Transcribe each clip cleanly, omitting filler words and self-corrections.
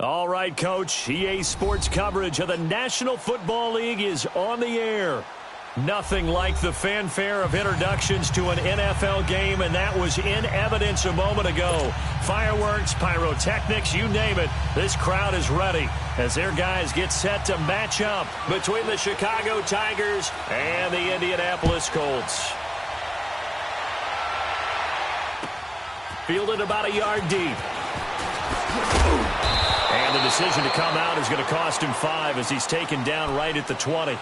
All right, Coach. EA Sports coverage of the National Football League is on the air. Nothing like the fanfare of introductions to an NFL game, and that was in evidence a moment ago. Fireworks, pyrotechnics, you name it. This crowd is ready as their guys get set to match up between the Chicago Tigers and the Indianapolis Colts. Fielded about a yard deep. And the decision to come out is going to cost him 5 as he's taken down right at the 20.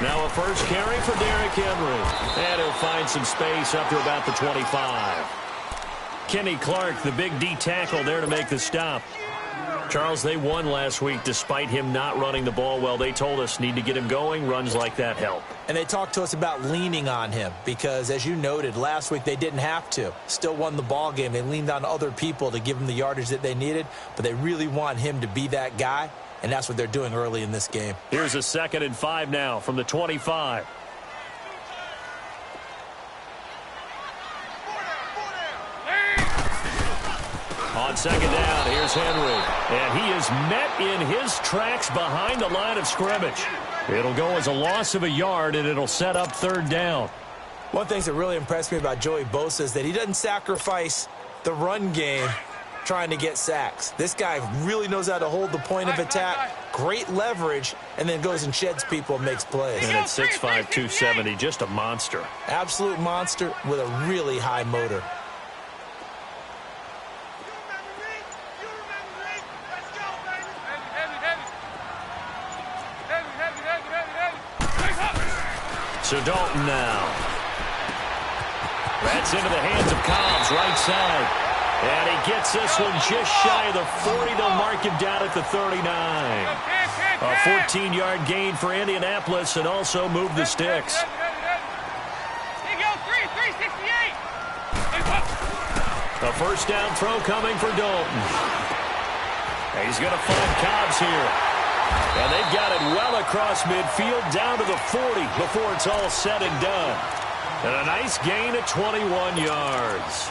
Now a first carry for Derrick Henry. And he'll find some space up to about the 25. Kenny Clark, the big D tackle there to make the stop. Charles, they won last week despite him not running the ball well. They told us need to get him going. Runs like that help. And they talked to us about leaning on him because, as you noted, last week they didn't have to. Still won the ball game. They leaned on other people to give him the yardage that they needed, but they really want him to be that guy, and that's what they're doing early in this game. Here's a 2nd and 5 now from the 25. On 2nd down, here's Henry. And he is met in his tracks behind the line of scrimmage. It'll go as a loss of a yard, and it'll set up 3rd down. One of the things that really impressed me about Joey Bosa is that he doesn't sacrifice the run game trying to get sacks. This guy really knows how to hold the point of attack, great leverage, and then goes and sheds people and makes plays. And at 6'5", 270, just a monster. Absolute monster with a really high motor. So Dalton now. That's into the hands of Cobbs, right side. And he gets this one just shy of the 40. They'll mark him down at the 39. A 14-yard gain for Indianapolis and also move the sticks. A first down throw coming for Dalton. He's going to find Cobbs here. And they've got it well across midfield down to the 40 before it's all said and done. And a nice gain of 21 yards.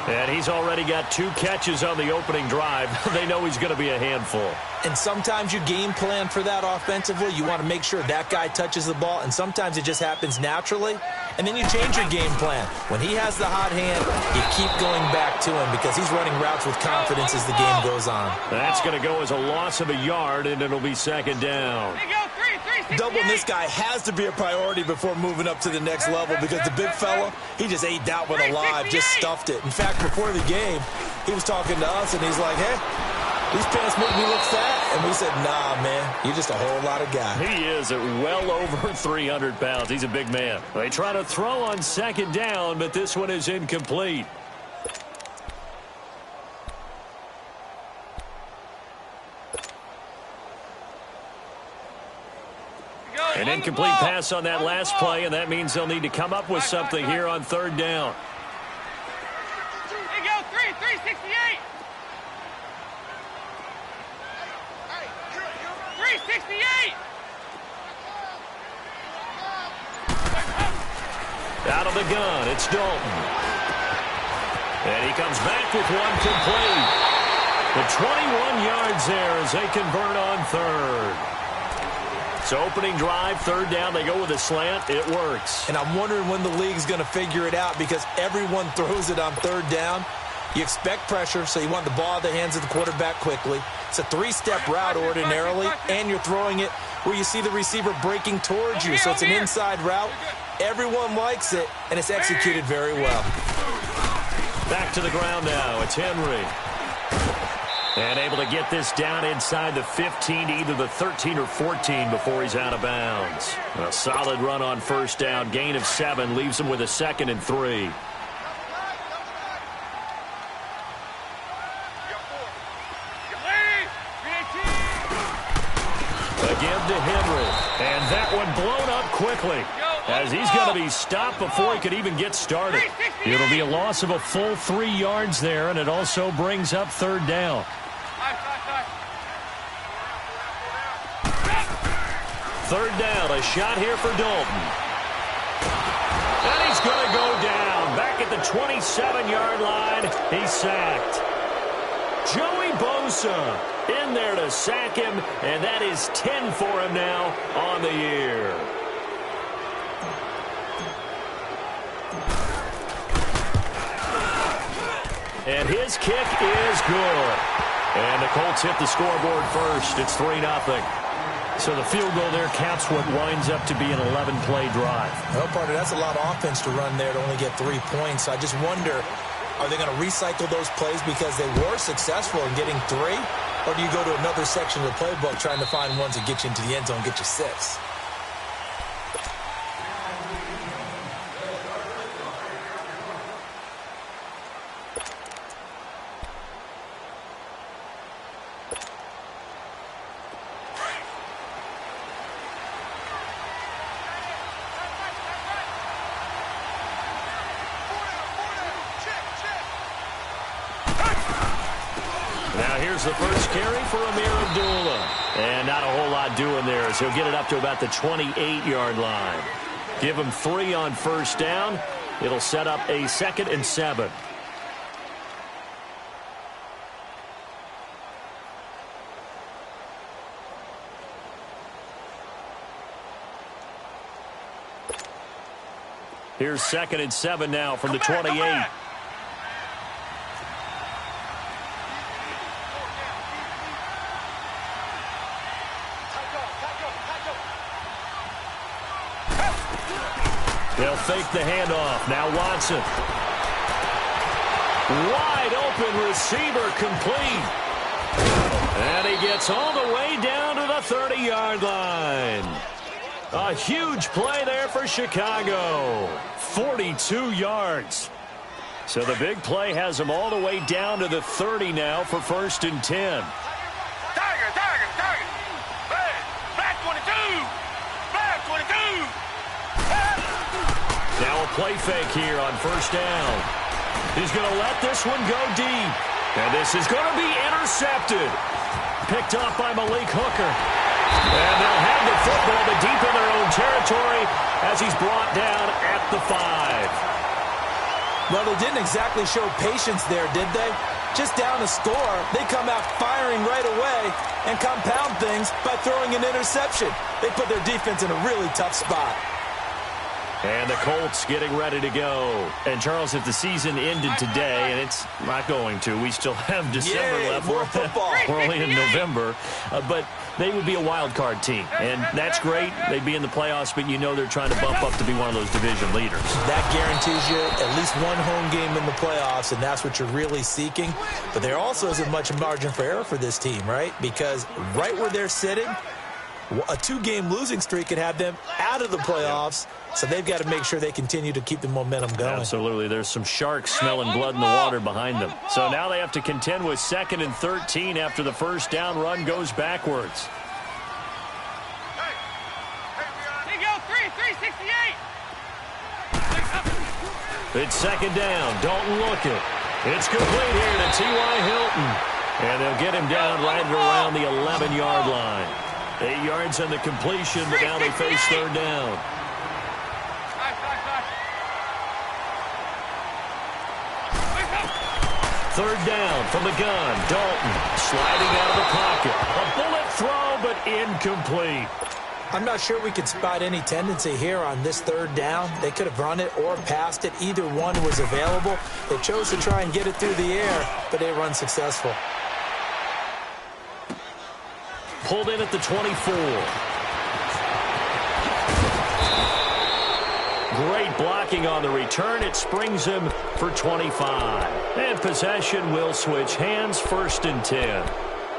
And he's already got 2 catches on the opening drive. They know he's going to be a handful. And sometimes you game plan for that offensively. You want to make sure that guy touches the ball, and sometimes it just happens naturally. And then you change your game plan. When he has the hot hand, you keep going back to him because he's running routes with confidence as the game goes on. That's going to go as a loss of a yard, and it'll be 2nd down. Doubling this guy has to be a priority before moving up to the next level because the big fella, he just ate that one alive, just stuffed it. In fact, before the game, he was talking to us, and he's like, hey, these pants make me look fat. And we said, nah, man, you're just a whole lot of guy. He is at well over 300 pounds. He's a big man. They try to throw on 2nd down, but this one is incomplete. An incomplete pass on that last play, and that means they'll need to come up with something here on 3rd down. There you go, 368. 368. Out of the gun, it's Dalton. And he comes back with one complete. The 21 yards there as they convert on 3rd. So opening drive, 3rd down, they go with a slant. It works. And I'm wondering when the league's going to figure it out because everyone throws it on 3rd down. You expect pressure, so you want the ball in the hands of the quarterback quickly. It's a 3-step route ordinarily, and you're throwing it where you see the receiver breaking towards you. So it's an inside route. Everyone likes it, and it's executed very well. Back to the ground now. It's Henry. And able to get this down inside the 15 to either the 13 or 14 before he's out of bounds. A solid run on 1st down. Gain of 7 leaves him with a 2nd and 3. And that one blown up quickly, as he's going to be stopped before he could even get started. It'll be a loss of a full 3 yards there, and it also brings up third down. Third down, a shot here for Dalton. And he's going to go down. Back at the 27-yard line, he's sacked. Joey Bosa in there to sack him, and that is 10 for him now on the year. And his kick is good. And the Colts hit the scoreboard first. It's 3-0. So the field goal there counts what winds up to be an 11-play drive. Well, partner, that's a lot of offense to run there to only get 3 points. I just wonder, are they going to recycle those plays because they were successful in getting 3? Or do you go to another section of the playbook trying to find ones that get you into the end zone, get you 6? The first carry for Amir Abdullah. And not a whole lot doing there as he'll get it up to about the 28-yard line. Give him 3 on first down. It'll set up a 2nd and 7. Here's 2nd and 7 now from the 28. They'll fake the handoff. Now Watson. Wide open receiver complete. And he gets all the way down to the 30-yard line. A huge play there for Chicago. 42 yards. So the big play has him all the way down to the 30 now for 1st and 10. Tiger. Black 22. Black 22. Now a play fake here on first down. He's going to let this one go deep. And this is going to be intercepted. Picked off by Malik Hooker. And they'll have the football to deep in their own territory as he's brought down at the 5. Well, they didn't exactly show patience there, did they? Just down a score, they come out firing right away and compound things by throwing an interception. They put their defense in a really tough spot. And the Colts getting ready to go. And, Charles, if the season ended today, and it's not going to, we still have December left. More football. We're only in November. But they would be a wild card team. And that's great. They'd be in the playoffs, but you know they're trying to bump up to be one of those division leaders. That guarantees you at least one home game in the playoffs, and that's what you're really seeking. But there also isn't much margin for error for this team, right? Because right where they're sitting, a 2-game losing streak could have them out of the playoffs. So they've got to make sure they continue to keep the momentum going. Absolutely. There's some sharks smelling blood in the water behind them. So now they have to contend with 2nd and 13 after the first down run goes backwards. Here you go, 368. It's 2nd down. Dalton looking. It's complete here to T.Y. Hilton. And they'll get him down right around the 11-yard line. 8 yards on the completion, but now they face third down. Third down from the gun. Dalton sliding out of the pocket. A bullet throw, but incomplete. I'm not sure we could spot any tendency here on this third down. They could have run it or passed it. Either one was available. They chose to try and get it through the air, but they were unsuccessful. Pulled in at the 24. Great blocking on the return. It springs him for 25. And possession will switch hands, 1st and 10.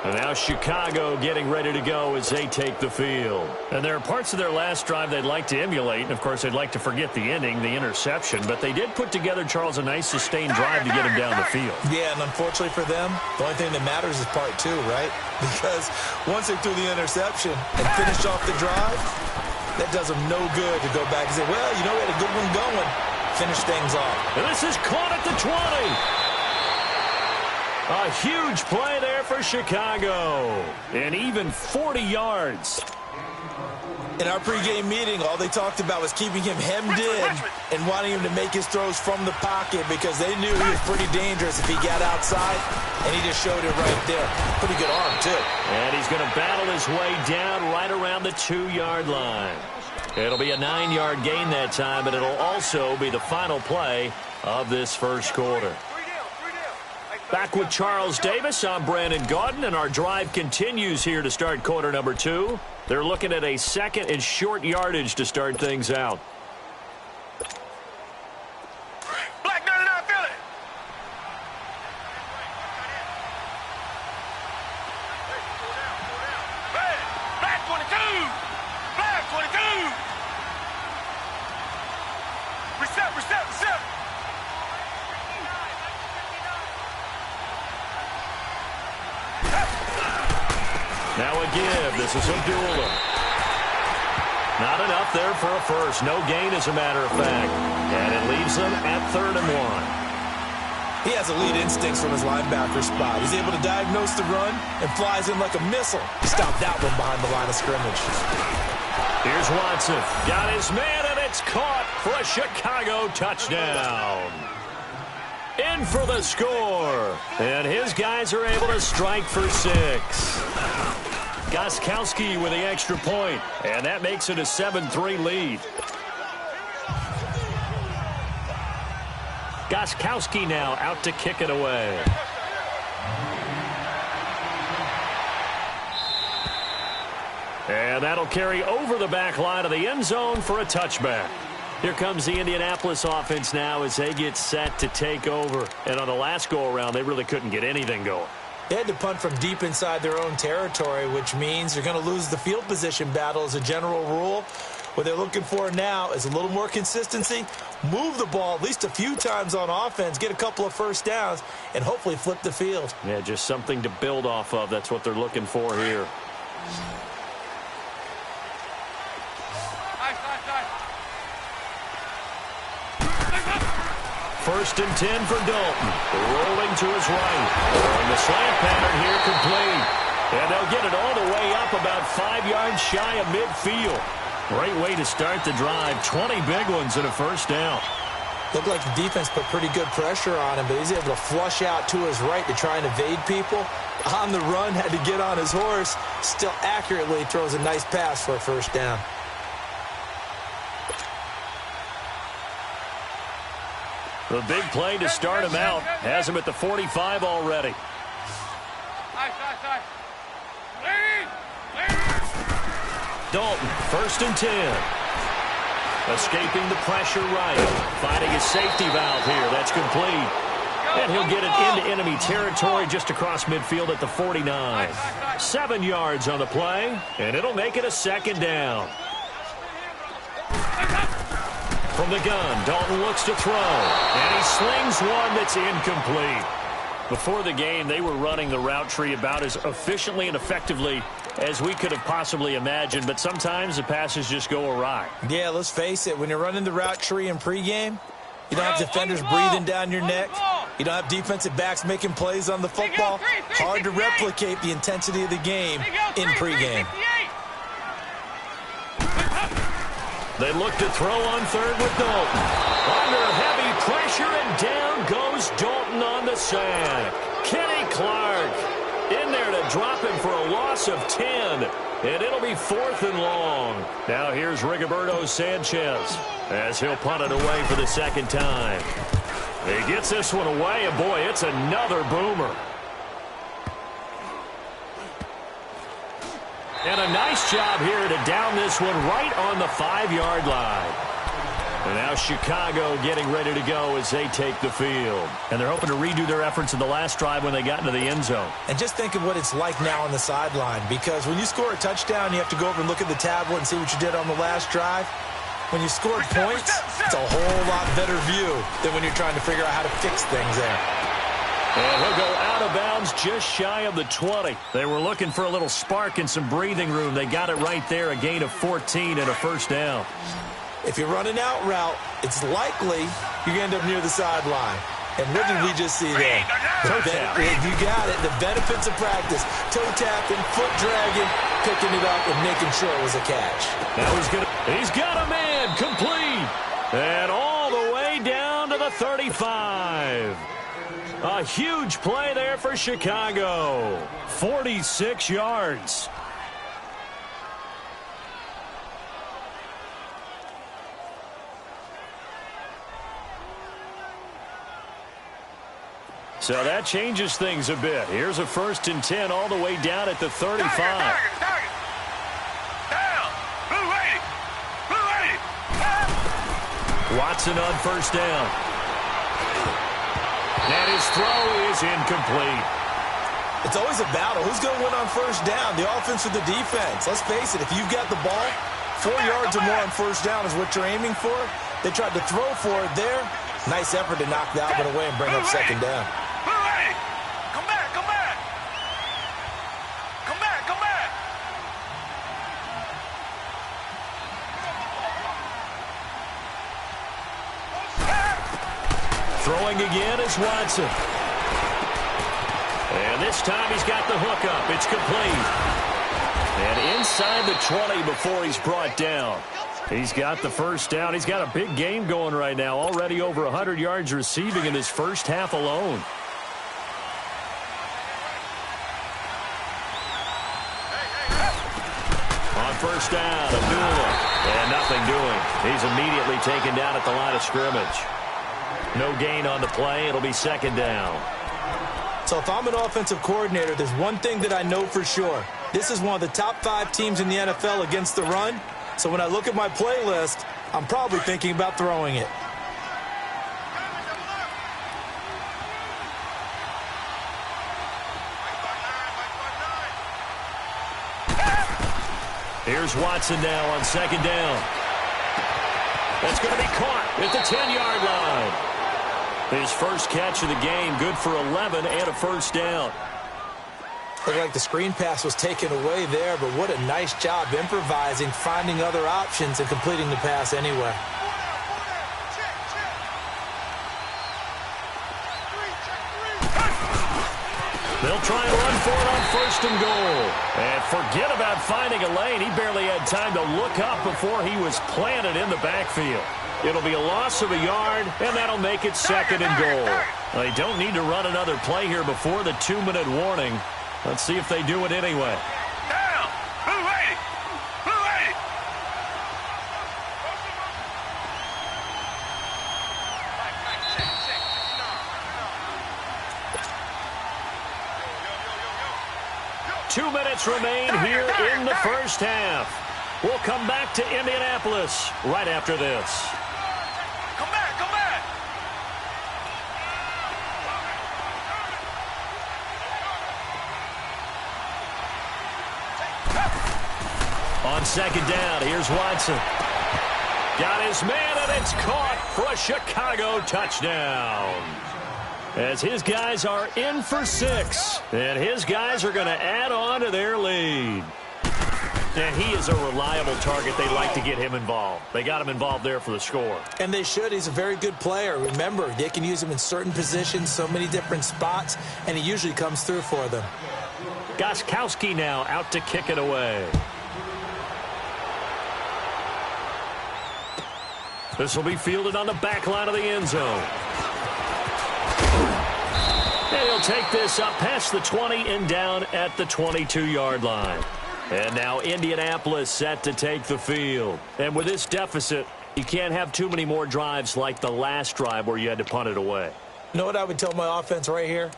And now Chicago getting ready to go as they take the field. And there are parts of their last drive they'd like to emulate. And, of course, they'd like to forget the ending, the interception. But they did put together, Charles, a nice sustained drive to get him down the field. Yeah, and unfortunately for them, the only thing that matters is part 2, right? Because once they threw the interception and finished off the drive, That does them no good to go back and say, well, you know, we had a good one going. Finish things off. And this is caught at the 20. A huge play there for Chicago. And even 40 yards. In our pregame meeting, all they talked about was keeping him hemmed in and wanting him to make his throws from the pocket because they knew he was pretty dangerous if he got outside, and he just showed it right there. Pretty good arm, too. And he's going to battle his way down right around the 2-yard line. It'll be a 9-yard gain that time, but it'll also be the final play of this first quarter. Back with Charles Davis, I'm Brandon Gaudin, and our drive continues here to start quarter number 2. They're looking at a second and short yardage to start things out. Black 99 Philly. Black 22. Black 22. Reset. Now a give. This is Abdullah. Not enough there for a first. No gain, as a matter of fact. And it leaves them at 3rd and 1. He has elite instincts from his linebacker spot. He's able to diagnose the run and flies in like a missile. Stop that one behind the line of scrimmage. Here's Watson. Got his man, and it's caught for a Chicago touchdown. In for the score. And his guys are able to strike for 6. Gostkowski with the extra point, and that makes it a 7-3 lead. Gostkowski now out to kick it away. And that'll carry over the back line of the end zone for a touchback. Here comes the Indianapolis offense now as they get set to take over. And on the last go-around, they really couldn't get anything going. They had to punt from deep inside their own territory, which means they're going to lose the field position battle as a general rule. What they're looking for now is a little more consistency, move the ball at least a few times on offense, get a couple of first downs, and hopefully flip the field. Yeah, just something to build off of. That's what they're looking for here. First and 10 for Dalton. Rolling to his right. And the slant pattern here complete. And they'll get it all the way up about 5 yards shy of midfield. Great way to start the drive. 20 big ones and a first down. Looked like the defense put pretty good pressure on him, but he's able to flush out to his right to try and evade people. On the run, had to get on his horse. Still accurately throws a nice pass for a first down. The big play to start him out. Has him at the 45 already. Dalton, first and 10. Escaping the pressure right. Finding his safety valve here. That's complete. And he'll get it into enemy territory just across midfield at the 49. 7 yards on the play, and it'll make it a second down. From the gun, Dalton looks to throw, and he slings one that's incomplete. Before the game, they were running the route tree about as efficiently and effectively as we could have possibly imagined, but sometimes the passes just go awry. Yeah, let's face it, when you're running the route tree in pregame, you don't have defenders breathing down your neck. You don't have defensive backs making plays on the football. Hard to replicate the intensity of the game in pregame. They look to throw on third with Dalton. Under heavy pressure, and down goes Dalton on the sack. Kenny Clark in there to drop him for a loss of 10. And it'll be 4th and long. Now here's Rigoberto Sanchez as he'll punt it away for the second time. He gets this one away, and boy, it's another boomer. And a nice job here to down this one right on the 5-yard line. And now Chicago getting ready to go as they take the field. And they're hoping to redo their efforts in the last drive when they got into the end zone. And just think of what it's like now on the sideline, because when you score a touchdown, you have to go over and look at the tablet and see what you did on the last drive. When you scored points, it's a whole lot better view than when you're trying to figure out how to fix things there. And he'll go out out of bounds just shy of the 20. They were looking for a little spark and some breathing room. They got it right there, a gain of 14 and a first down. If you're running out route, it's likely you're going to end up near the sideline. And what did we just see there? You got it. The benefits of practice. Toe tapping, foot dragging, picking it up, and making sure it was a catch. That was good. He's got a man complete. And all the way down to the 35. A huge play there for Chicago. 46 yards. So that changes things a bit. Here's a 1st and 10 all the way down at the 35. Target. Down. Blue 80. Watson on 1st down. And his throw is incomplete. It's always a battle. Who's going to win on 1st down? The offense or the defense? Let's face it, if you've got the ball, 4 yards or more on 1st down is what you're aiming for. They tried to throw for it there. Nice effort to knock that one away and bring up 2nd down. Come back. Throwing again is Watson. And this time he's got the hook up. It's complete. And inside the 20 before he's brought down. He's got the 1st down. He's got a big game going right now. Already over 100 yards receiving in his first half alone. On 1st down, Abdullah. And nothing doing. He's immediately taken down at the line of scrimmage. No gain on the play. It'll be 2nd down. So if I'm an offensive coordinator, there's one thing that I know for sure. This is one of the top 5 teams in the NFL against the run. So when I look at my playlist, I'm probably thinking about throwing it. Here's Watson now on 2nd down. That's going to be caught at the 10-yard line. His first catch of the game, good for 11 and a 1st down. Looked like the screen pass was taken away there, but what a nice job improvising, finding other options, and completing the pass anyway. They'll try and run for it on 1st and goal. And forget about finding a lane. He barely had time to look up before he was planted in the backfield. It'll be a loss of a yard, and that'll make it 2nd and goal. They don't need to run another play here before the 2-minute warning. Let's see if they do it anyway. Down. Blue 80. Blue 80. 2 minutes remain here in the first half. We'll come back to Indianapolis right after this. Come back. On 2nd down, here's Watson. Got his man, and it's caught for a Chicago touchdown. As his guys are in for 6, and his guys are going to add on to their lead. And he is a reliable target. They like to get him involved. They got him involved there for the score. And they should. He's a very good player. Remember, they can use him in certain positions, so many different spots, and he usually comes through for them. Gostkowski now out to kick it away. This will be fielded on the back line of the end zone. And he'll take this up past the 20 and down at the 22-yard line. And now Indianapolis set to take the field. And with this deficit, you can't have too many more drives like the last drive where you had to punt it away. You know what I would tell my offense right here?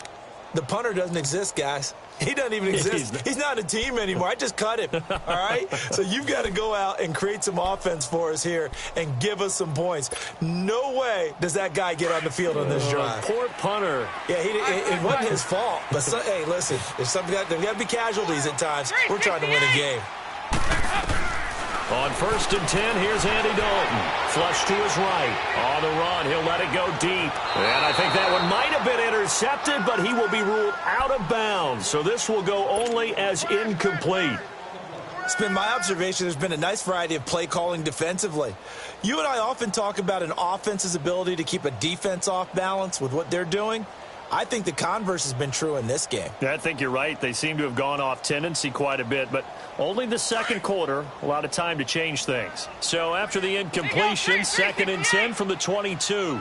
The punter doesn't exist, guys. He doesn't even exist. He's not a team anymore. I just cut him, all right? So you've got to go out and create some offense for us here and give us some points. No way does that guy get on the field on this drive. Poor punter. Yeah, it wasn't his fault. But, hey, listen, there's got to be casualties at times. We're trying to win a game. On 1st and 10, here's Andy Dalton. Flush to his right. On the run, he'll let it go deep. And I think that one might have been intercepted, but he will be ruled out of bounds. So this will go only as incomplete. It's been my observation there's been a nice variety of play calling defensively. You and I often talk about an offense's ability to keep a defense off balance with what they're doing. I think the converse has been true in this game. I think you're right. They seem to have gone off tendency quite a bit, but only the second quarter, a lot of time to change things. So after the incompletion, 2nd and 10 from the 22.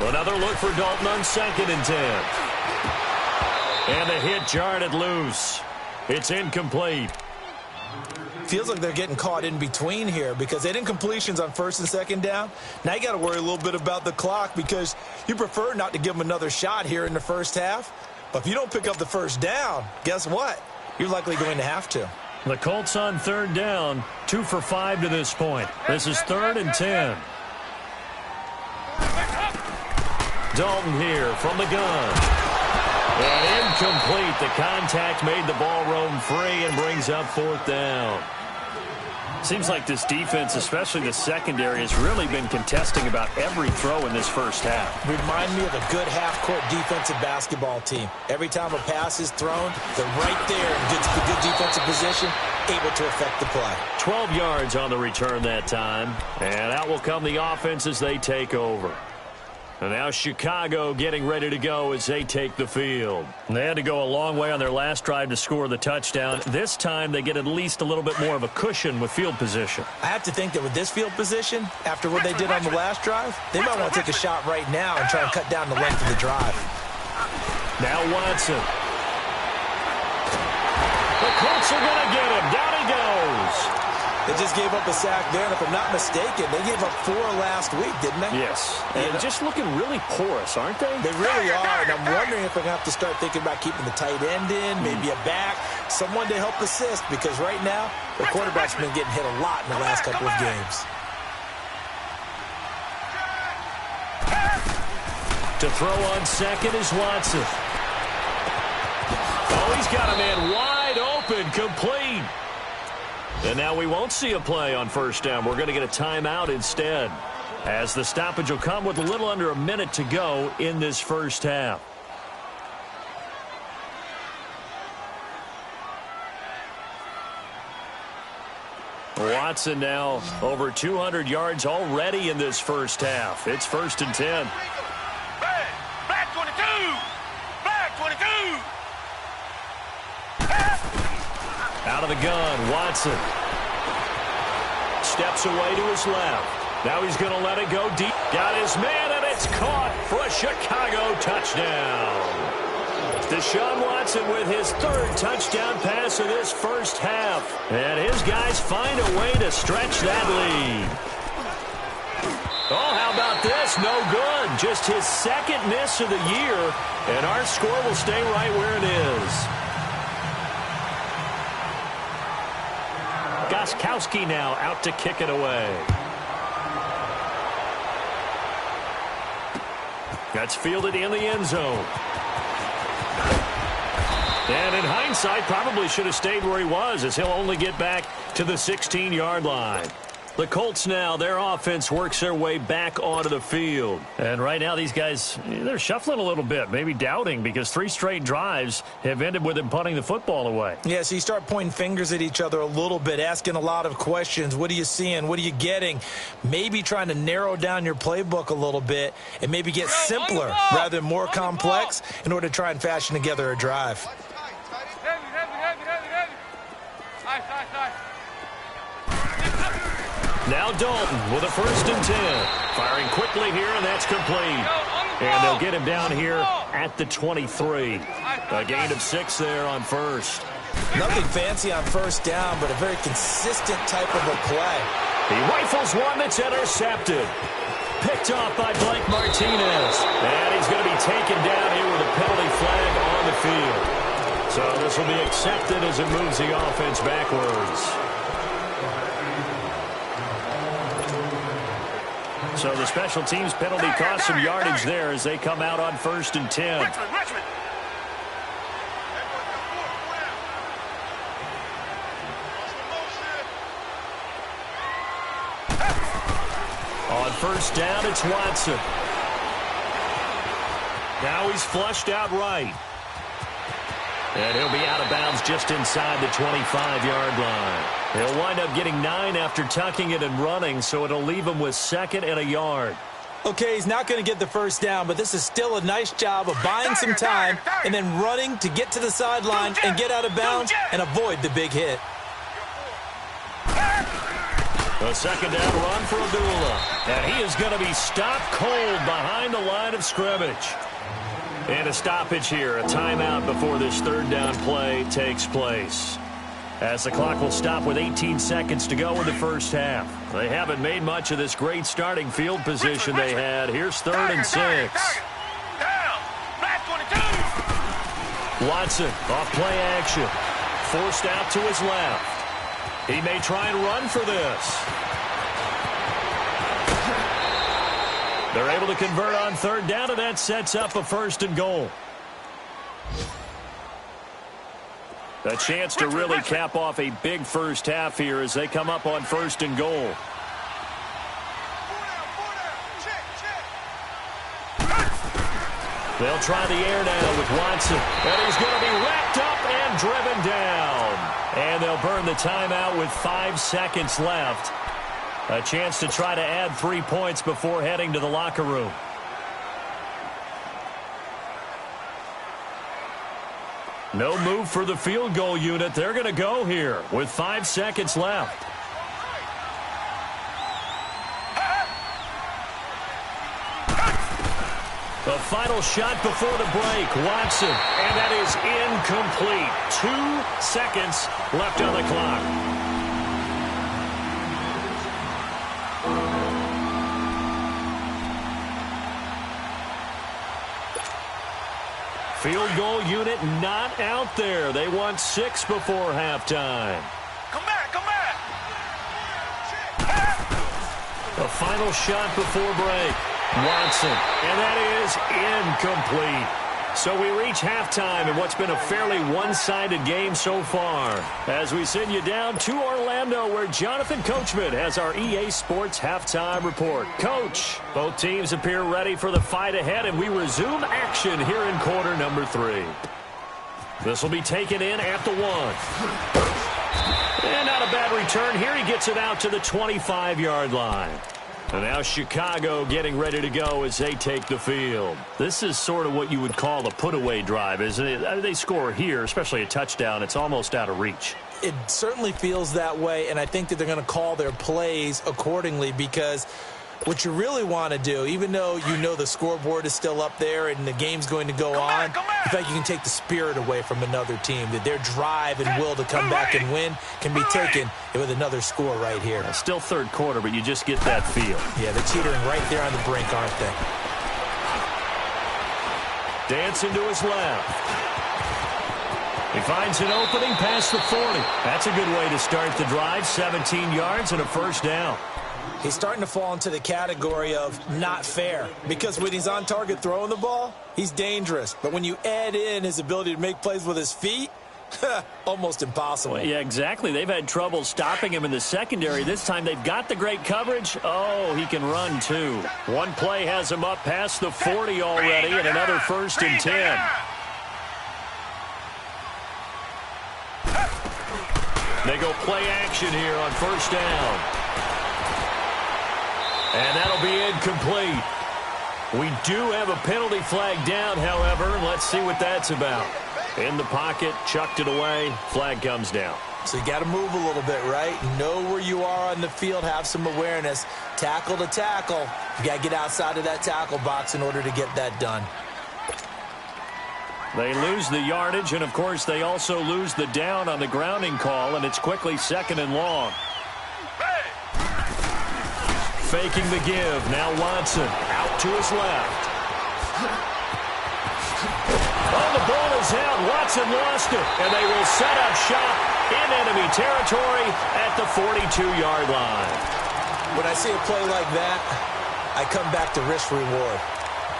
Another look for Dalton on 2nd and 10. And the hit jarred it loose. It's incomplete. Feels like they're getting caught in between here because they did incompletions on 1st and 2nd down. Now you got to worry a little bit about the clock because you prefer not to give them another shot here in the first half. But if you don't pick up the first down, guess what? You're likely going to have to. The Colts on 3rd down, 2 for 5 to this point. This is 3rd and 10. Dalton here from the gun. And incomplete. The contact made the ball roam free and brings up 4th down. Seems like this defense, especially the secondary, has really been contesting about every throw in this first half. Remind me of a good half-court defensive basketball team. Every time a pass is thrown, they're right there in good defensive position, able to affect the play. 12 yards on the return that time. And out will come the offense as they take over. And now Chicago getting ready to go as they take the field. And they had to go a long way on their last drive to score the touchdown. This time they get at least a little bit more of a cushion with field position. I have to think that with this field position, after what they did on the last drive, they might want to take a shot right now and try and cut down the length of the drive. Now Watson. The Colts are going to get him. Down he goes. They just gave up a sack there, and if I'm not mistaken, they gave up 4 last week, didn't they? Yes. And just looking really porous, aren't they? They really are, and I'm wondering if they're going to have to start thinking about keeping the tight end in, maybe a back, someone to help assist, because right now, the quarterback's been getting hit a lot in the last couple of games. To throw on 2nd is Watson. Oh, he's got a man wide open, complete. And now we won't see a play on 1st down. We're going to get a timeout instead, as the stoppage will come with a little under a minute to go in this first half. Watson now over 200 yards already in this first half. It's 1st and 10. Hey, black 22! Black 22! Out of the gun, Watson. Steps away to his left. Now he's going to let it go deep. Got his man, and it's caught for a Chicago touchdown. Deshaun Watson with his 3rd touchdown pass of this first half. And his guys find a way to stretch that lead. Oh, how about this? No good. Just his 2nd miss of the year. And our score will stay right where it is. Gostkowski now out to kick it away. That's fielded in the end zone. And in hindsight, probably should have stayed where he was, as he'll only get back to the 16-yard line. The Colts now, their offense works their way back onto the field. And right now, these guys, they're shuffling a little bit, maybe doubting, because 3 straight drives have ended with them punting the football away. Yeah, so you start pointing fingers at each other a little bit, asking a lot of questions. What are you seeing? What are you getting? Maybe trying to narrow down your playbook a little bit and maybe get simpler rather than more complex in order to try and fashion together a drive. Now Dalton with a 1st and 10. Firing quickly here, and that's complete. And they'll get him down here at the 23. A gain of 6 there on 1st. Nothing fancy on 1st down, but a very consistent type of a play. He rifles one that's intercepted. Picked off by Blake Martinez. And he's going to be taken down here with a penalty flag on the field. So this will be accepted as it moves the offense backwards. So the special teams penalty cost some yardage there as they come out on 1st and 10. On first down, it's Watson. Now he's flushed out right. And he'll be out of bounds just inside the 25-yard line. He'll wind up getting 9 after tucking it and running, so it'll leave him with 2nd and a yard. Okay, he's not going to get the first down, but this is still a nice job of buying some time and then running to get to the sideline and get out of bounds and avoid the big hit. A 2nd down run for Abdullah. And he is going to be stopped cold behind the line of scrimmage. And a stoppage here, a timeout before this 3rd down play takes place. As the clock will stop with 18 seconds to go in the first half. They haven't made much of this great starting field position they had. Here's 3rd and 6. Watson off play action. Forced out to his left. He may try and run for this. They're able to convert on 3rd down, and that sets up a 1st and goal. A chance to really cap off a big first half here as they come up on 1st and goal. They'll try the air now with Watson. And he's going to be wrapped up and driven down. And they'll burn the timeout with 5 seconds left. A chance to try to add 3 points before heading to the locker room. No move for the field goal unit. They're going to go here with 5 seconds left. The final shot before the break. Watson. And that is incomplete. 2 seconds left on the clock. Field goal unit not out there. They want 6 before halftime. Come back, come back. The final shot before break. Watson. And that is incomplete. So we reach halftime in what's been a fairly one-sided game so far. As we send you down to Orlando, where Jonathan Coachman has our EA Sports halftime report. Coach, both teams appear ready for the fight ahead, and we resume action here in quarter number 3. This will be taken in at the 1. And not a bad return here. He gets it out to the 25-yard line. And now Chicago getting ready to go as they take the field. This is sort of what you would call a put-away drive, isn't it? They score here, especially a touchdown. It's almost out of reach. It certainly feels that way, and I think that they're going to call their plays accordingly, because what you really want to do, even though you know the scoreboard is still up there and the game's going to go on, the fact you can take the spirit away from another team, that their drive and will to come back and win can be taken with another score right here. Still 3rd quarter, but you just get that feel. Yeah, they're teetering right there on the brink, aren't they? Dancing to his left. He finds an opening past the 40. That's a good way to start the drive. 17 yards and a 1st down. He's starting to fall into the category of not fair, because when he's on target throwing the ball, he's dangerous. But when you add in his ability to make plays with his feet, almost impossible. Well, yeah, exactly. They've had trouble stopping him in the secondary. This time they've got the great coverage. Oh, he can run too. One play has him up past the 40 already, and another 1st and 10. They go play action here on 1st down. And that'll be incomplete. We do have a penalty flag down, however. Let's see what that's about. In the pocket, chucked it away, flag comes down. So you got to move a little bit, right? Know where you are on the field, have some awareness. Tackle to tackle. You got to get outside of that tackle box in order to get that done. They lose the yardage, and of course they also lose the down on the grounding call, and it's quickly 2nd and long. Faking the give. Now Watson out to his left. Oh, the ball is out. Watson lost it. And they will set up shop in enemy territory at the 42-yard line. When I see a play like that, I come back to risk reward.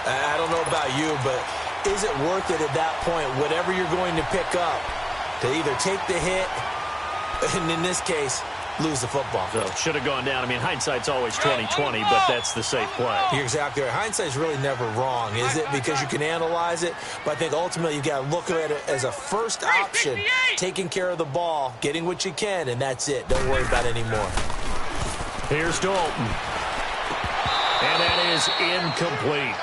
I don't know about you, but is it worth it at that point, whatever you're going to pick up, to either take the hit, and in this case, lose the football. So should have gone down. I mean, hindsight's always 20/20, but that's the safe play. You're exactly right. Hindsight's really never wrong, is it? Because you can analyze it, but I think ultimately you got to look at it as a first option, taking care of the ball, getting what you can, and that's it. Don't worry about it anymore. Here's Dalton. And that is incomplete.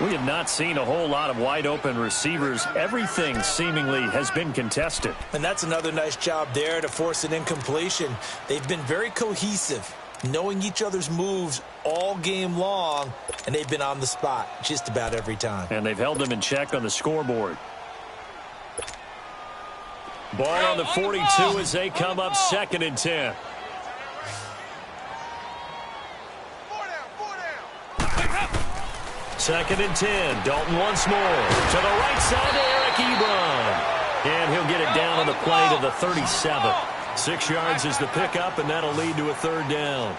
We have not seen a whole lot of wide-open receivers. Everything seemingly has been contested. And that's another nice job there to force an incompletion. They've been very cohesive, knowing each other's moves all game long, and they've been on the spot just about every time. And they've held them in check on the scoreboard. Ball on the 42 as they come up 2nd and 10. Second and 10. Dalton once more. To the right side to Eric Ebron. And he'll get it down on the play to the 37. 6 yards is the pickup, and that'll lead to a 3rd down.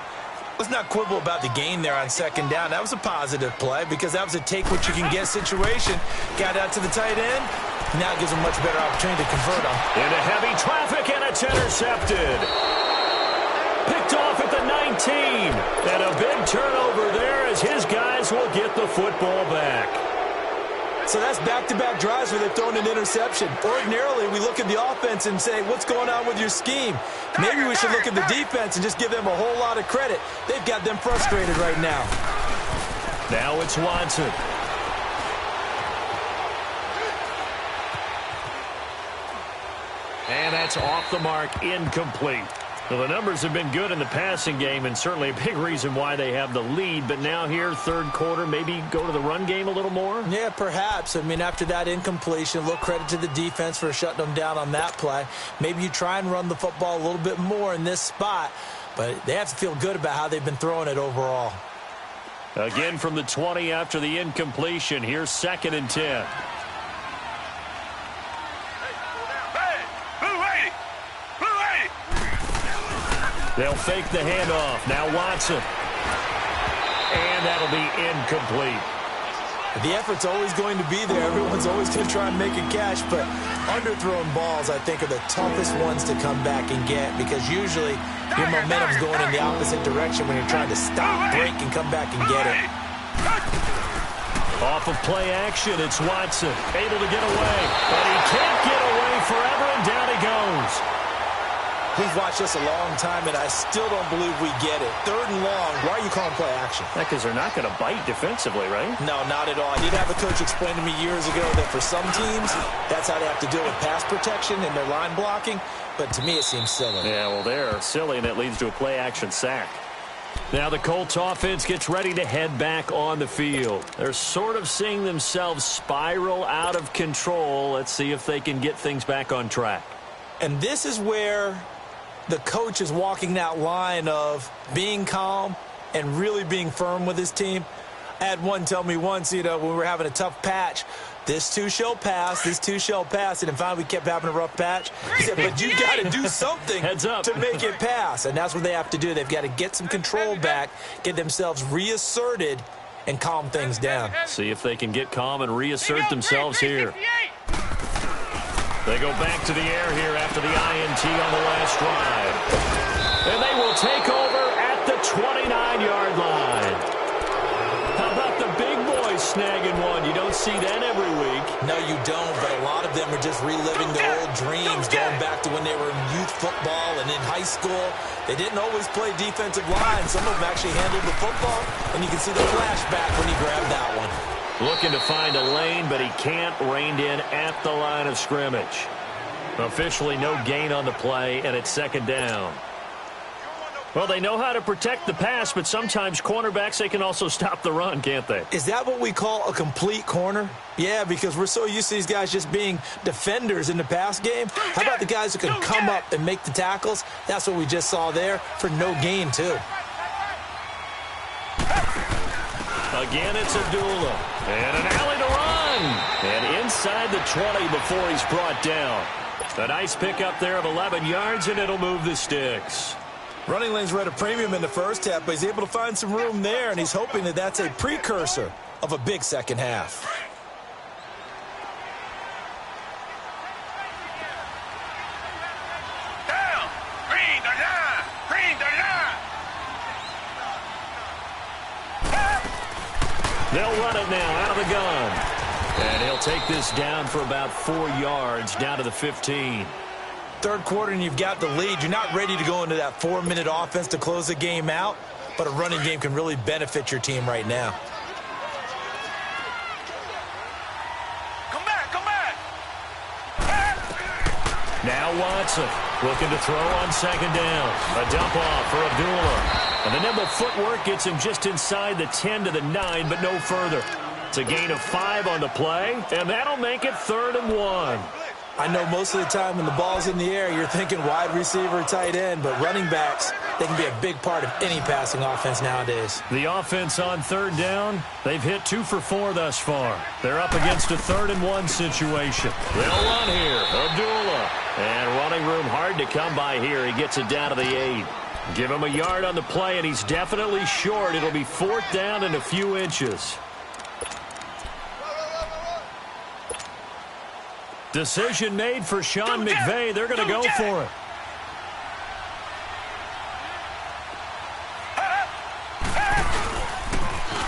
Let's not quibble about the gain there on 2nd down. That was a positive play because that was a take-what-you-can-get situation. Got out to the tight end. Now it gives him a much better opportunity to convert on. Into heavy traffic, and it's intercepted. Picked off at the 19. And a big turnover there as his guys will get the football back. So that's back-to-back drives where they've thrown an interception. Ordinarily, we look at the offense and say, what's going on with your scheme? Maybe we should look at the defense and just give them a whole lot of credit. They've got them frustrated right now. Now it's Watson. And that's off the mark, incomplete. Well, the numbers have been good in the passing game and certainly a big reason why they have the lead. But now here, 3rd quarter, maybe go to the run game a little more? Yeah, perhaps. I mean, after that incompletion, a little credit to the defense for shutting them down on that play. Maybe you try and run the football a little bit more in this spot. But they have to feel good about how they've been throwing it overall. Again from the 20 after the incompletion. Here's 2nd and 10. They'll fake the handoff. Now Watson. And that'll be incomplete. The effort's always going to be there. Everyone's always going to try and make a catch, but underthrown balls, I think, are the toughest ones to come back and get because usually your momentum's going in the opposite direction when you're trying to stop, break, and come back and get it. Off of play action, it's Watson. Able to get away, but he can't get away forever, and down he goes. We've watched this a long time, and I still don't believe we get it. 3rd and long. Why are you calling play action? Because they're not going to bite defensively, right? No, not at all. I did have a coach explain to me years ago that for some teams, that's how they have to deal with pass protection and their line blocking. But to me, it seems silly. Yeah, well, they're silly, and it leads to a play action sack. Now the Colts offense gets ready to head back on the field. They're sort of seeing themselves spiral out of control. Let's see if they can get things back on track. And this is where the coach is walking that line of being calm and really being firm with his team. I had one tell me once, when we were having a tough patch, this too shall pass, this too shall pass, and then finally we kept having a rough patch. He said, but you got to do something to make it pass, and that's what they have to do. They've got to get some control back, get themselves reasserted, and calm things down. See if they can get calm and reassert themselves here. They go back to the air here after the INT on the last drive. And they will take over at the 29-yard line. How about the big boys snagging one? You don't see that every week. No, you don't, but a lot of them are just reliving their old dreams, going back to when they were in youth football and in high school. They didn't always play defensive line. Some of them actually handled the football, and you can see the flashback when he grabbed that one. Looking to find a lane, but he can't rein in at the line of scrimmage. Officially no gain on the play, and it's 2nd down. Well, they know how to protect the pass, but sometimes cornerbacks, they can also stop the run, can't they? Is that what we call a complete corner? Yeah, because we're so used to these guys just being defenders in the pass game. How about the guys who can come up and make the tackles? That's what we just saw there for no gain, too. Again, it's Abdullah. And an alley to run. And inside the 20 before he's brought down. A nice pickup there of 11 yards, and it'll move the sticks. Running lanes were at a premium in the first half, but he's able to find some room there, and he's hoping that that's a precursor of a big second half. Down. Green, they're down. They'll run it now out of the gun. And he'll take this down for about 4 yards, down to the 15. Third quarter and you've got the lead. You're not ready to go into that 4-minute offense to close the game out, but a running game can really benefit your team right now. Come back, come back. Now Watson looking to throw on second down. A dump off for Abdullah. And the nimble footwork gets him just inside the 10 to the 9, but no further. It's a gain of 5 on the play, and that'll make it 3rd and 1. I know most of the time when the ball's in the air, you're thinking wide receiver, tight end, but running backs, they can be a big part of any passing offense nowadays. The offense on 3rd down, they've hit 2 for 4 thus far. They're up against a 3rd and 1 situation. They'll run here. Abdullah. And running room hard to come by here. He gets it down to the 8. Give him a yard on the play, and he's definitely short. It'll be 4th down and a few inches. Decision made for Sean McVay. They're going to go for it.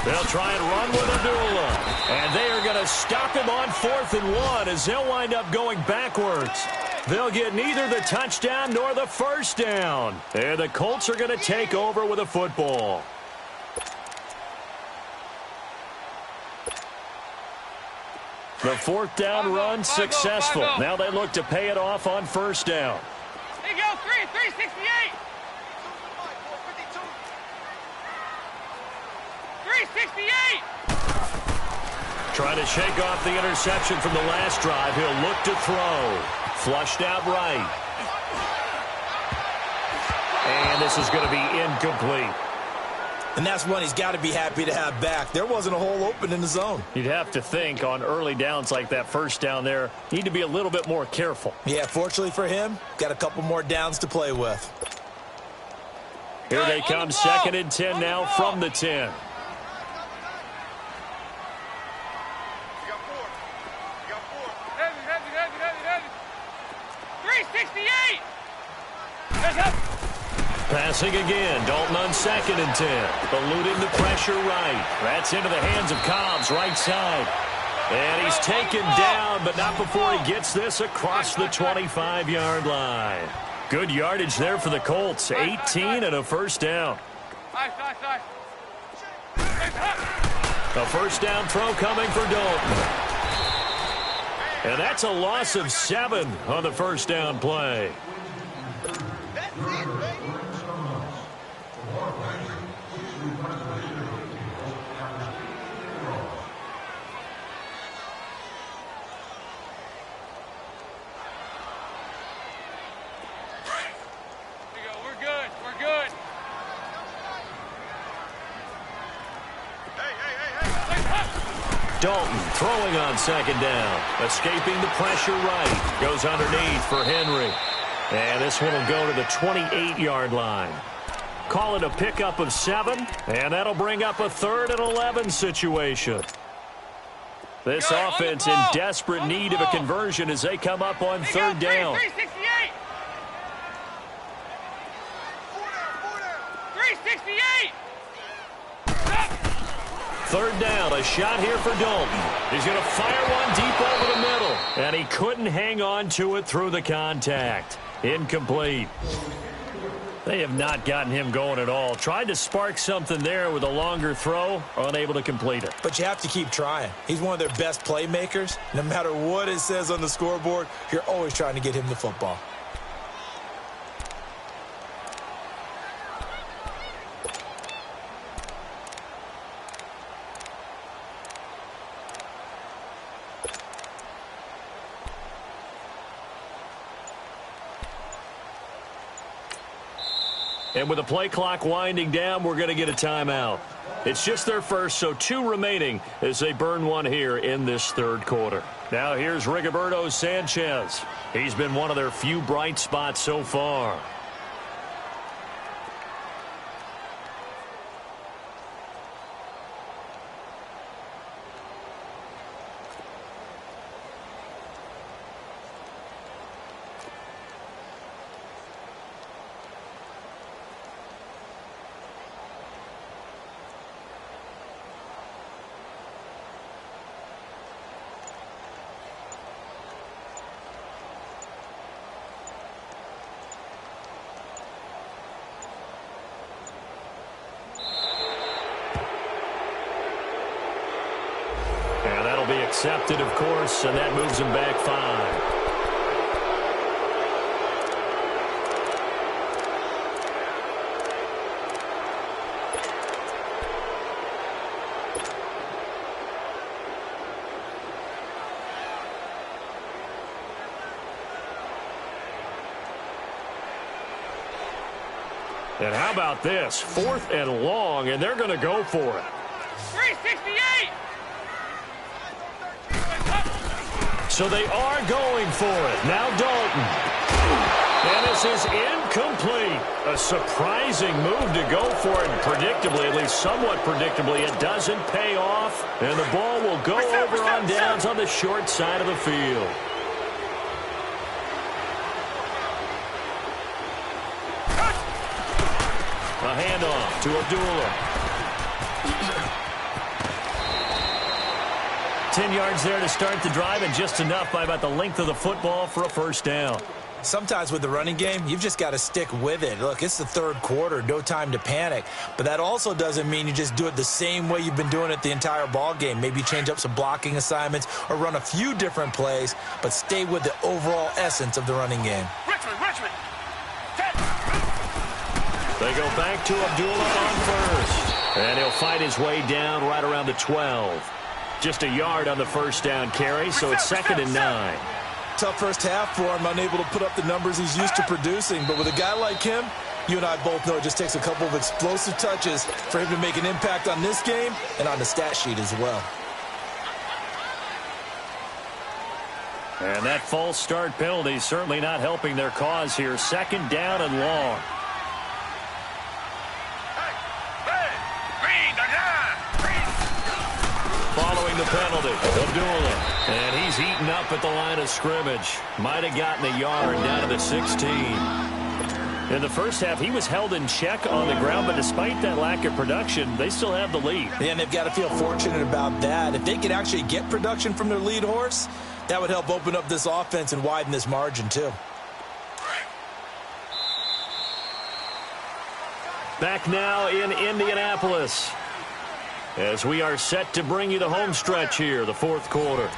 They'll try and run with Abdullah. And they are going to stop him on 4th and 1 as they'll wind up going backwards. They'll get neither the touchdown nor the first down. And the Colts are going to take over with a football. The 4th down run successful. Now they look to pay it off on 1st down. They go 368. 368. Trying to shake off the interception from the last drive. He'll look to throw. Flushed out right. And this is going to be incomplete. And that's one he's got to be happy to have back. There wasn't a hole open in the zone. You'd have to think on early downs like that first down there, need to be a little bit more careful. Yeah, fortunately for him, got a couple more downs to play with. Here they come, 2nd and 10 now from the 10. Passing again, Dalton on 2nd and 10. Eluding the pressure right. That's into the hands of Cobbs, right side. And he's taken down, but not before he gets this across the 25-yard line. Good yardage there for the Colts. 18 and a first down. A first down throw coming for Dalton. And that's a loss of 7 on the first down play. Dalton throwing on 2nd down. Escaping the pressure right. Goes underneath for Henry. And this one will go to the 28-yard line. Call it a pickup of 7. And that'll bring up a 3rd and 11 situation. This offense in desperate need of a conversion as they come up on 3rd down. 368. 368. 3rd down, a shot here for Dalton. He's going to fire one deep over the middle. And he couldn't hang on to it through the contact. Incomplete. They have not gotten him going at all. Tried to spark something there with a longer throw, unable to complete it. But you have to keep trying. He's one of their best playmakers. No matter what it says on the scoreboard, you're always trying to get him the football. And with the play clock winding down, we're going to get a timeout. It's just their first, so 2 remaining as they burn one here in this 3rd quarter. Now here's Rigoberto Sanchez. He's been one of their few bright spots so far. Intercepted, of course, and that moves him back 5. And how about this? 4th and long, and they're going to go for it. 368! So they are going for it. Now Dalton. And this is incomplete. A surprising move to go for it. Predictably, at least somewhat predictably, it doesn't pay off. And the ball will go over on downs on the short side of the field. A handoff to Abdullah. 10 yards there to start the drive, and just enough by about the length of the football for a first down. Sometimes with the running game, you've just got to stick with it. Look, it's the 3rd quarter, no time to panic. But that also doesn't mean you just do it the same way you've been doing it the entire ball game. Maybe change up some blocking assignments or run a few different plays, but stay with the overall essence of the running game. Richmond! They go back to Abdullah on first. And he'll fight his way down right around the 12. Just a yard on the first down carry, so it's 2nd and 9. Tough first half for him, unable to put up the numbers he's used to producing. But with a guy like him, you and I both know it just takes a couple of explosive touches for him to make an impact on this game and on the stat sheet as well. And that false start penalty certainly not helping their cause here. 2nd down and long. Following the penalty, Abdullah. And he's eaten up at the line of scrimmage. Might have gotten a yard down to the 16. In the first half, he was held in check on the ground, but despite that lack of production, they still have the lead. And they've got to feel fortunate about that. If they could actually get production from their lead horse, that would help open up this offense and widen this margin too. Back now in Indianapolis, as we are set to bring you the home stretch here, the 4th quarter.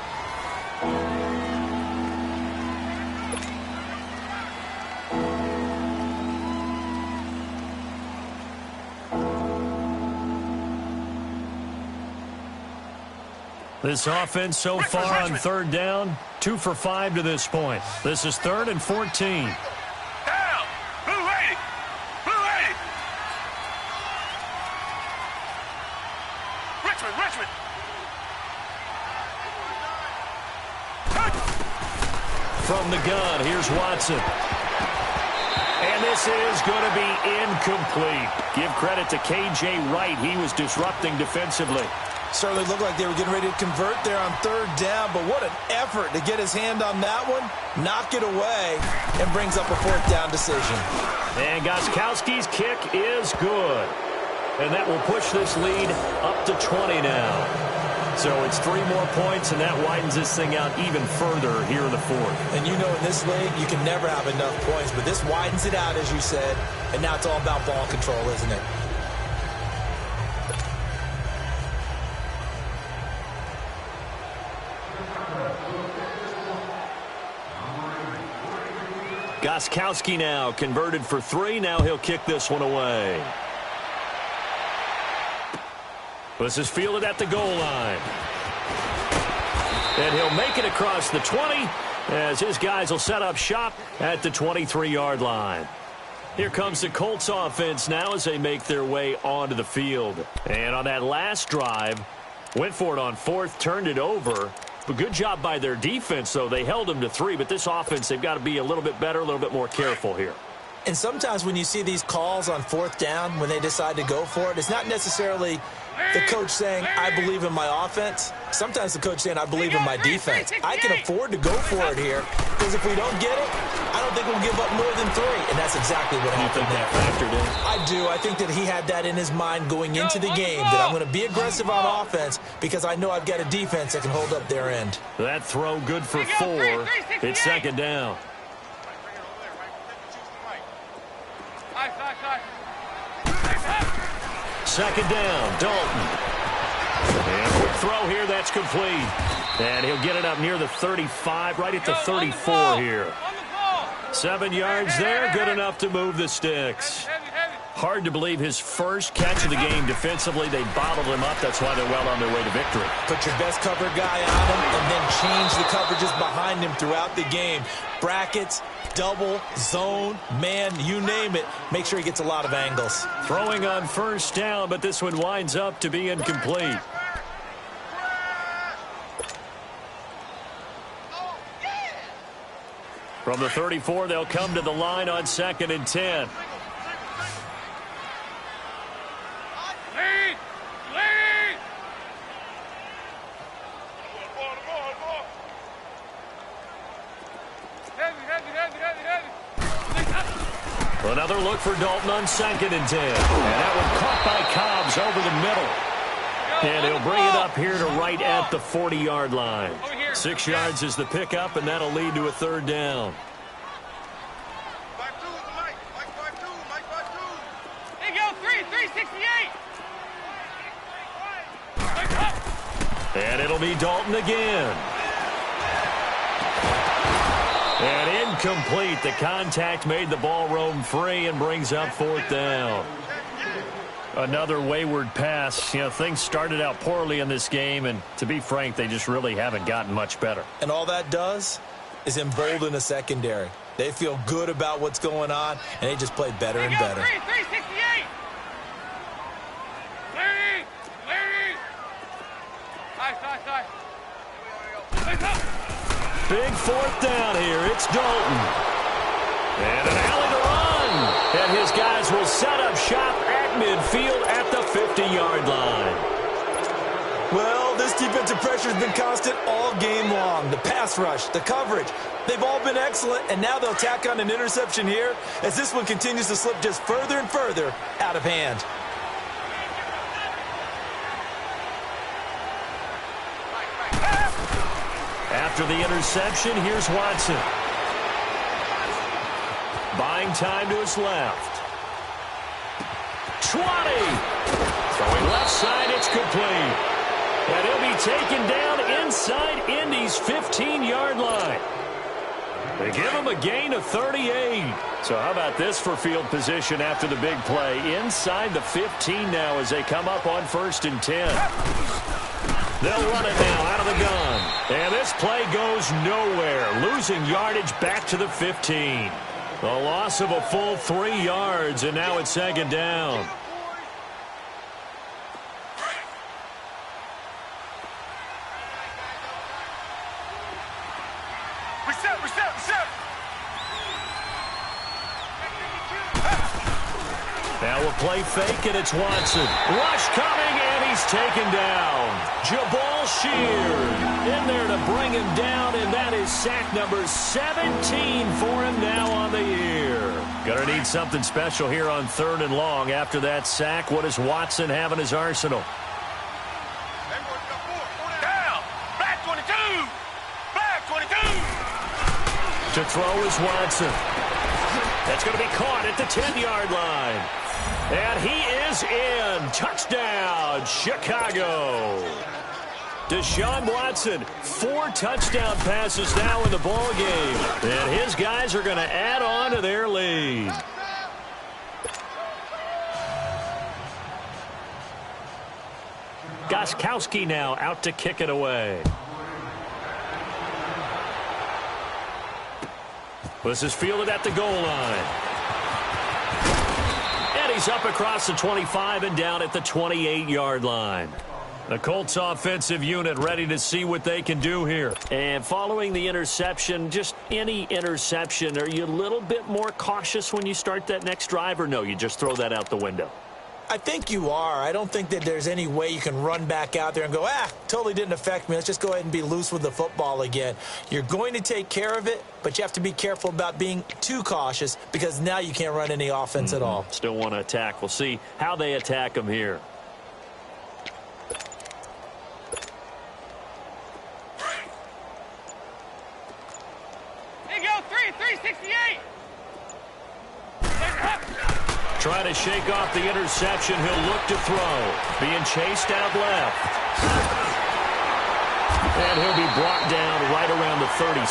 This offense so far on 3rd down, 2 for 5 to this point. This is 3rd and 14. Richmond! From the gun, here's Watson. And this is going to be incomplete. Give credit to K.J. Wright. He was disrupting defensively. Certainly looked like they were getting ready to convert there on 3rd down, but what an effort to get his hand on that one, knock it away, and brings up a 4th down decision. And Gostkowski's kick is good. And that will push this lead up to 20 now. So it's 3 more points, and that widens this thing out even further here in the 4th. And you know in this league, you can never have enough points, but this widens it out, as you said, and now it's all about ball control, isn't it? Gostkowski now converted for 3. Now he'll kick this one away. This is fielded at the goal line. And he'll make it across the 20 as his guys will set up shop at the 23-yard line. Here comes the Colts offense now as they make their way onto the field. And on that last drive, went for it on 4th, turned it over. But good job by their defense, though. They held them to 3, but this offense, they've got to be a little bit better, a little bit more careful here. And sometimes when you see these calls on 4th down, when they decide to go for it, it's not necessarily the coach saying, I believe in my offense. Sometimes the coach saying, I believe in my defense. I can afford to go for it here, because if we don't get it, I don't think we'll give up more than 3. And that's exactly what happened there. That factored in? I do. I think that he had that in his mind going into the game, that I'm going to be aggressive on offense because I know I've got a defense that can hold up their end. That throw good for 4. It's 2nd down. Second down, Dalton. And quick throw here. That's complete. And he'll get it up near the 35, right at the 34 here. 7 yards there, good enough to move the sticks. Hard to believe his first catch of the game defensively. They bottled him up. That's why they're well on their way to victory. Put your best cover guy on him and then change the coverages behind him throughout the game. Brackets, double, zone, man, you name it. Make sure he gets a lot of angles. Throwing on first down, but this one winds up to be incomplete. From the 34, they'll come to the line on 2nd and 10. Another look for Dalton on 2nd and 10. And that one caught by Cobbs over the middle. And he'll bring it up here to right at the 40-yard line. 6 yards is the pickup, and that'll lead to a 3rd down. There you go, 368. And it'll be Dalton again. And incomplete. The contact made the ball roam free and brings up 4th down. Another wayward pass. You know, things started out poorly in this game, and to be frank, they just really haven't gotten much better. And all that does is embolden a secondary. They feel good about what's going on, and they just play better and better. 368. Larry. Side. Big 4th down here. It's Dalton. And an alley to run. And his guys will set up shop at midfield at the 50-yard line. Well, this defensive pressure has been constant all game long. The pass rush, the coverage, they've all been excellent, and now they'll tack on an interception here as this one continues to slip just further and further out of hand. After the interception, here's Watson. Buying time to his left. 20. Throwing left side, it's complete. And he'll be taken down inside Indy's 15-yard line. They give him a gain of 38. So how about this for field position after the big play? Inside the 15 now as they come up on 1st and 10. They'll run it now out of the gun. And this play goes nowhere. Losing yardage back to the 15. A loss of a full 3 yards, and now it's 2nd down. Reset. Now a play fake, and it's Watson. Rush coming, and he's taken down. Jabal Sheard in there to bring him down, and that is sack number 17 for him now on the year. Gonna need something special here on 3rd and long. After that sack, what does Watson have in his arsenal? Down. Black 22. To throw is Watson. That's going to be caught at the 10-yard line. And he is in. Touchdown, Chicago. Deshaun Watson, 4 touchdown passes now in the ball game. And his guys are going to add on to their lead. Gostkowski now out to kick it away. This is fielded at the goal line. And he's up across the 25 and down at the 28-yard line. The Colts offensive unit ready to see what they can do here. And following the interception, just any interception, are you a little bit more cautious when you start that next drive, or no, you just throw that out the window? I think you are. I don't think that there's any way you can run back out there and go, totally didn't affect me. Let's just go ahead and be loose with the football again. You're going to take care of it, but you have to be careful about being too cautious because now you can't run any offense at all. Still want to attack. We'll see how they attack them here. There you go, 368. Trying to shake off the interception. He'll look to throw. Being chased out left. And he'll be brought down right around the 37.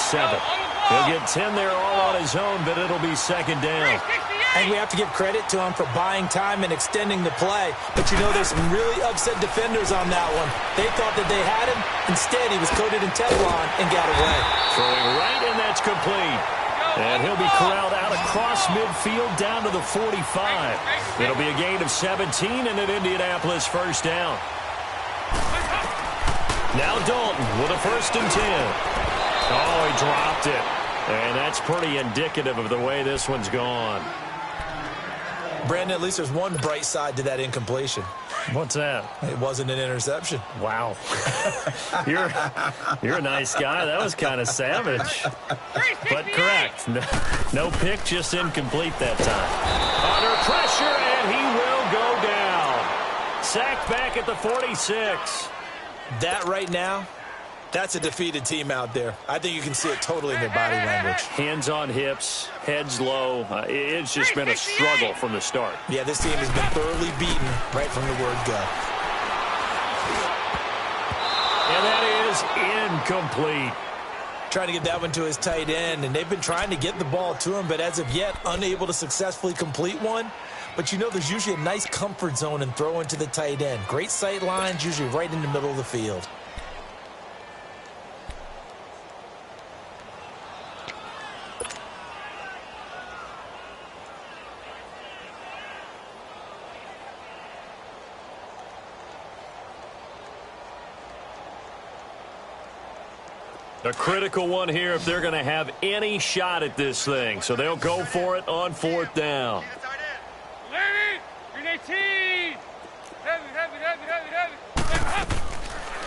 He'll get 10 there all on his own, but it'll be second down. And we have to give credit to him for buying time and extending the play. But you know, there's some really upset defenders on that one. They thought that they had him. Instead, he was coated in Teflon and got away. Throwing right, and that's complete. And he'll be corralled out across midfield down to the 45. It'll be a gain of 17 and an Indianapolis first down. Now Dalton with a 1st and 10. Oh, he dropped it. And that's pretty indicative of the way this one's gone. Brandon, at least there's one bright side to that incompletion. What's that? It wasn't an interception. Wow. You're a nice guy. That was kind of savage. But correct. No pick, just incomplete that time. Under pressure, and he will go down. Sacked back at the 46. That right now, that's a defeated team out there. I think you can see it totally in their body language. Hands on hips, heads low. It's just been a struggle from the start. Yeah, this team has been thoroughly beaten right from the word go. And that is incomplete. Trying to get that one to his tight end, and they've been trying to get the ball to him, but as of yet, unable to successfully complete one. But you know, there's usually a nice comfort zone in throwing to the tight end. Great sight lines, usually right in the middle of the field. A critical one here if they're going to have any shot at this thing. So they'll go for it on 4th down.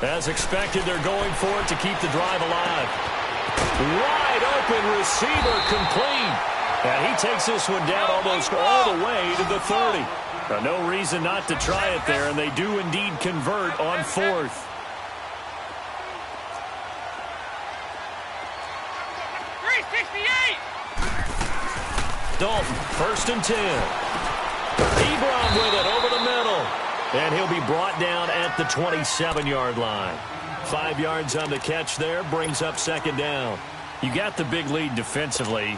As expected, they're going for it to keep the drive alive. Wide open receiver complete. And he takes this one down almost all the way to the 30. No reason not to try it there, and they do indeed convert on 4th. Dalton, 1st and 10. Ebron with it over the middle. And he'll be brought down at the 27-yard line. 5 yards on the catch there, brings up second down. You got the big lead defensively,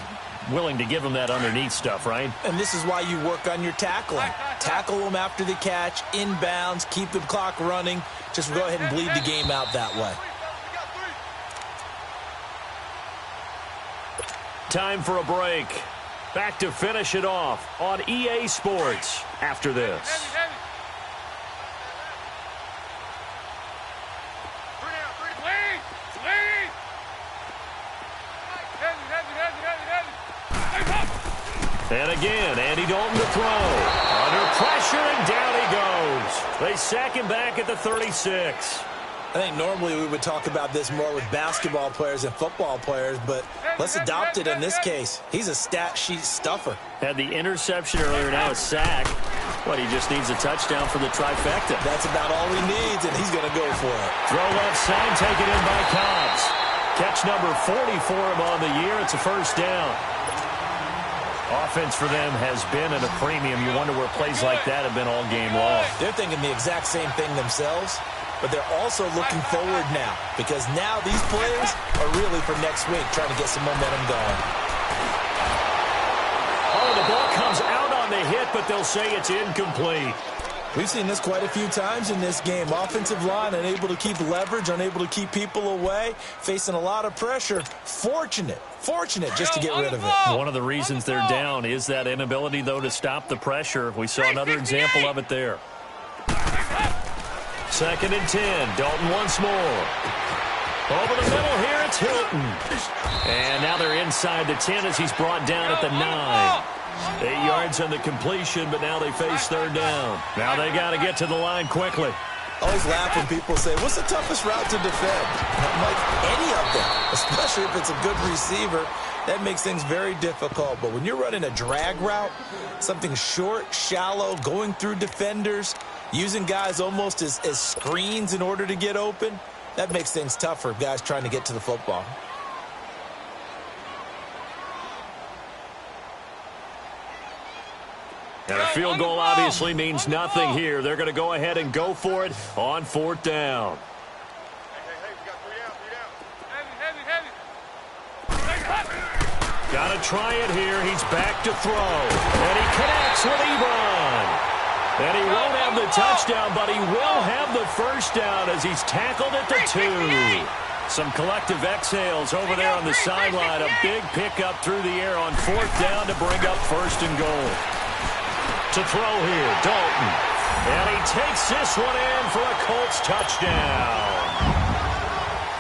willing to give them that underneath stuff, right? And this is why you work on your tackling. Tackle them after the catch, inbounds, keep the clock running. Just go ahead and bleed the game out that way. Time for a break. Back to finish it off on EA Sports after this. And again, Andy Dalton to throw. Under pressure, and down he goes. They sack him back at the 36. I think normally we would talk about this more with basketball players and football players, but let's adopt it in this case. He's a stat sheet stuffer. Had the interception earlier, now a sack. What, he just needs a touchdown for the trifecta. That's about all he needs, and he's going to go for it. Throw left side, taken in by Cobbs. Catch number 40 for him on the year. It's a first down. Offense for them has been at a premium. You wonder where plays like that have been all game long. They're thinking the exact same thing themselves. But they're also looking forward now, because now these plays are really for next week, trying to get some momentum going. Oh, the ball comes out on the hit, but they'll say it's incomplete. We've seen this quite a few times in this game. Offensive line unable to keep leverage, unable to keep people away, facing a lot of pressure. Fortunate just to get rid of it. One of the reasons they're down is that inability, though, to stop the pressure. We saw another example of it there. 2nd and 10. Dalton once more. Over the middle here, it's Hilton. And now they're inside the 10 as he's brought down at the 9. 8 yards on the completion, but now they face 3rd down. Now they got to get to the line quickly. Always laugh when people say, what's the toughest route to defend? I'm like, any of them, especially if it's a good receiver. That makes things very difficult. But when you're running a drag route, something short, shallow, going through defenders, using guys almost as screens in order to get open, that makes things tough for guys trying to get to the football. And a field goal obviously means nothing here. They're going to go ahead and go for it on 4th down. Got to try it here. He's back to throw. And he connects with Ebron. And he won't have the touchdown, but he will have the first down as he's tackled at the 2. Some collective exhales over there on the sideline. A big pickup through the air on 4th down to bring up 1st and goal. To throw here, Dalton. And he takes this one in for a Colts touchdown.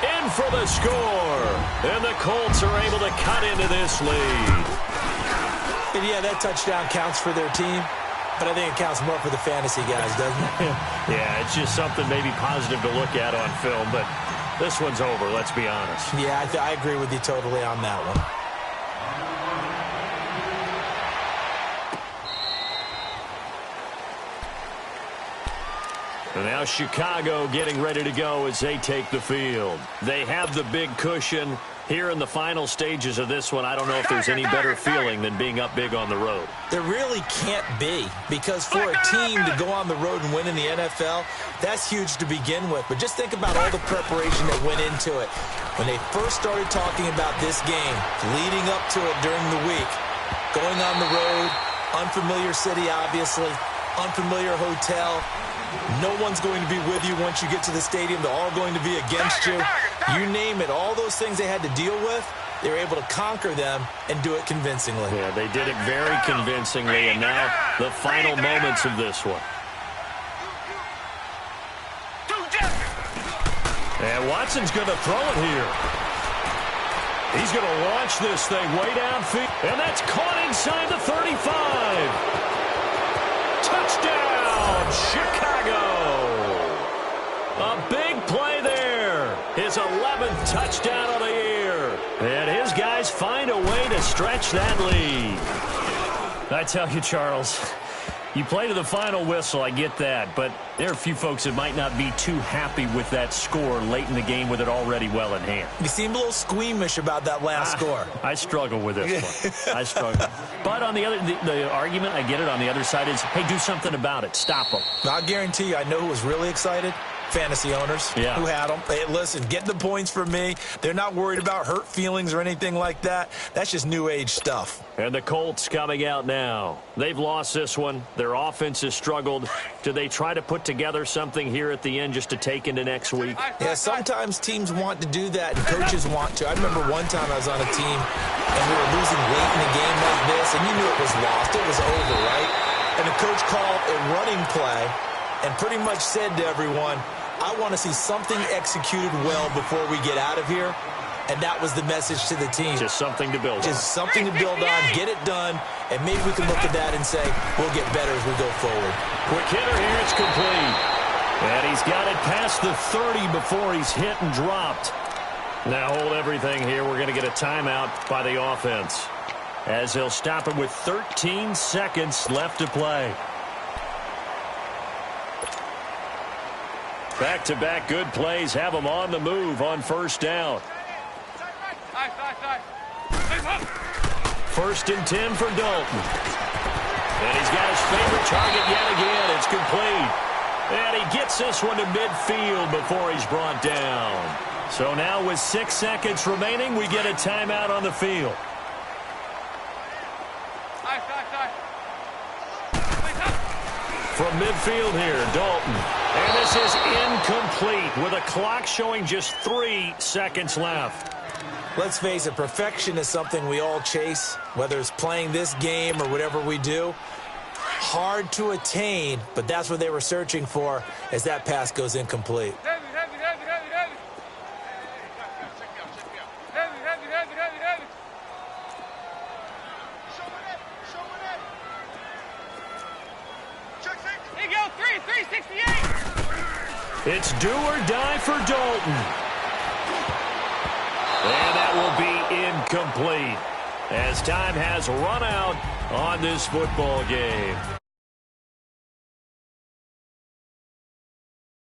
In for the score. And the Colts are able to cut into this lead. And yeah, that touchdown counts for their team. But I think it counts more for the fantasy guys, doesn't it? Yeah, it's just something maybe positive to look at on film, but this one's over, let's be honest. Yeah, I agree with you totally on that one. And now Chicago getting ready to go as they take the field. They have the big cushion. Here in the final stages of this one, I don't know if there's any better feeling than being up big on the road. There really can't be, because for a team to go on the road and win in the NFL, that's huge to begin with. But just think about all the preparation that went into it. When they first started talking about this game, leading up to it during the week, going on the road, unfamiliar city, obviously, unfamiliar hotel. No one's going to be with you once you get to the stadium. They're all going to be against you. You name it. All those things they had to deal with, they were able to conquer them and do it convincingly. Yeah, they did it very convincingly, and now the final moments of this one. And Watson's going to throw it here. He's going to launch this thing way downfield, and that's caught inside the 35. Touchdown, Chicago. A big play there. His 11th touchdown of the year. And his guys find a way to stretch that lead. I tell you, Charles, you play to the final whistle, I get that. But there are a few folks that might not be too happy with that score late in the game with it already well in hand. You seem a little squeamish about that last score. I struggle with this one. I struggle. But on the other, the argument, I get it, on the other side is, hey, do something about it. Stop them. I'll guarantee you, I know who was really excited. Fantasy owners who had them. Hey, listen, get the points for me. They're not worried about hurt feelings or anything like that. That's just new age stuff. And the Colts coming out now. They've lost this one. Their offense has struggled. Do they try to put together something here at the end just to take into next week? Yeah, sometimes teams want to do that and coaches want to. I remember one time I was on a team and we were losing late in a game like this, and you knew it was lost. It was over, right? And the coach called a running play and pretty much said to everyone, I want to see something executed well before we get out of here. And that was the message to the team. Just something to build on. Just something to build on, get it done, and maybe we can look at that and say, we'll get better as we go forward. Quick hitter here, it's complete. And he's got it past the 30 before he's hit and dropped. Now hold everything here. We're going to get a timeout by the offense, as they'll stop it with 13 seconds left to play. Back-to-back good plays have them on the move on first down. 1st and 10 for Dalton. And he's got his favorite target yet again. It's complete. And he gets this one to midfield before he's brought down. So now with 6 seconds remaining, we get a timeout on the field. From midfield here, Dalton. And this is incomplete with a clock showing just 3 seconds left. Let's face it, perfection is something we all chase, whether it's playing this game or whatever we do. Hard to attain, but that's what they were searching for as that pass goes incomplete. It's do or die for Dalton. And that will be incomplete as time has run out on this football game.